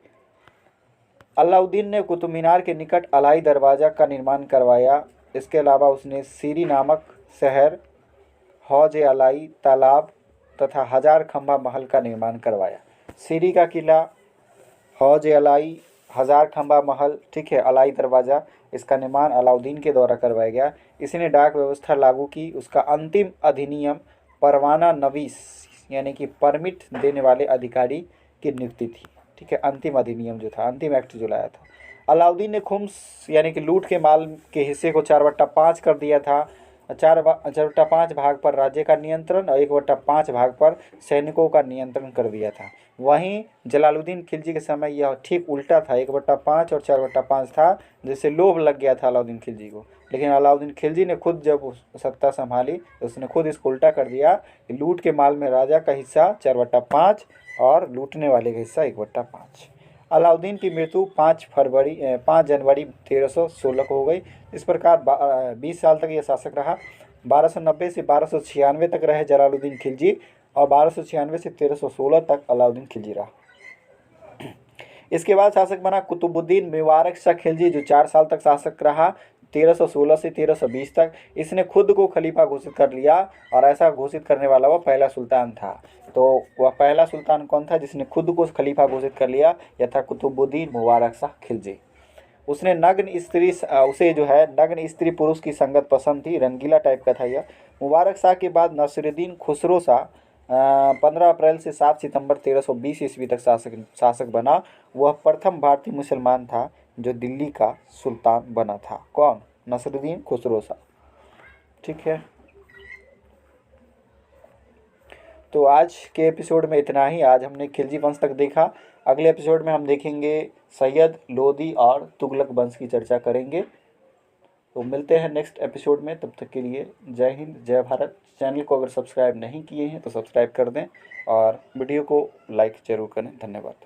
अलाउद्दीन ने कुतुब मीनार के निकट अलाई दरवाज़ा का निर्माण करवाया। इसके अलावा उसने सीरी नामक शहर, हौज ए अलाई, तालाब तथा हजार खंभा महल का निर्माण करवाया। सीरी का किला, हौज ए अलाई, हजार खंभा महल, ठीक है, अलाई दरवाज़ा, इसका निर्माण अलाउद्दीन के द्वारा करवाया गया। इसने डाक व्यवस्था लागू की। उसका अंतिम अधिनियम परवाना नवीस यानी कि परमिट देने वाले अधिकारी की नियुक्ति थी, ठीक है। अंतिम अधिनियम जो था, अंतिम एक्ट जो लाया था। अलाउद्दीन ने खुम्स यानी कि लूट के माल के हिस्से को 4/5 कर दिया था। 4/5 भाग पर राज्य का नियंत्रण और 1/5 भाग पर सैनिकों का नियंत्रण कर दिया था। वहीं जलालुद्दीन खिलजी के समय यह ठीक उल्टा था, 1/5 और 4/5 था, जिससे लोभ लग गया था अलाउद्दीन खिलजी को। लेकिन अलाउद्दीन खिलजी ने खुद जब सत्ता संभाली तो उसने खुद इसको उल्टा कर दिया कि लूट के माल में राजा का हिस्सा 4/5 और लूटने वाले का हिस्सा 1/5। अलाउद्दीन की मृत्यु 5 जनवरी 1316 को हो गई। इस प्रकार 20 साल तक यह शासक रहा। 1290 से 1296 तक रहे जलालुद्दीन खिलजी और 1296 से 1316 तक अलाउद्दीन खिलजी रहा। इसके बाद शासक बना कुतुबुद्दीन मुबारक शाह खिलजी, जो 4 साल तक शासक रहा, 1316 से 1320 तक। इसने खुद को खलीफा घोषित कर लिया और ऐसा घोषित करने वाला वह पहला सुल्तान था। तो वह पहला सुल्तान कौन था जिसने खुद को खलीफा घोषित कर लिया? यह था कुतुबुद्दीन मुबारक शाह खिलजी। उसने उसे जो है नग्न स्त्री पुरुष की संगत पसंद थी, रंगीला टाइप का था यह। मुबारक शाह के बाद नसीरुद्दीन खुसरो शाह 15 अप्रैल से 7 सितंबर 1320 ईस्वी तक शासक बना। वह प्रथम भारतीय मुसलमान था जो दिल्ली का सुल्तान बना था। कौन? नसीरुद्दीन खुसरो शाह, ठीक है। तो आज के एपिसोड में इतना ही। आज हमने खिलजी वंश तक देखा। अगले एपिसोड में हम देखेंगे सैयद, लोदी और तुगलक वंश की चर्चा करेंगे। तो मिलते हैं नेक्स्ट एपिसोड में, तब तक के लिए जय हिंद, जय भारत। चैनल को अगर सब्सक्राइब नहीं किए हैं तो सब्सक्राइब कर दें और वीडियो को लाइक ज़रूर करें। धन्यवाद।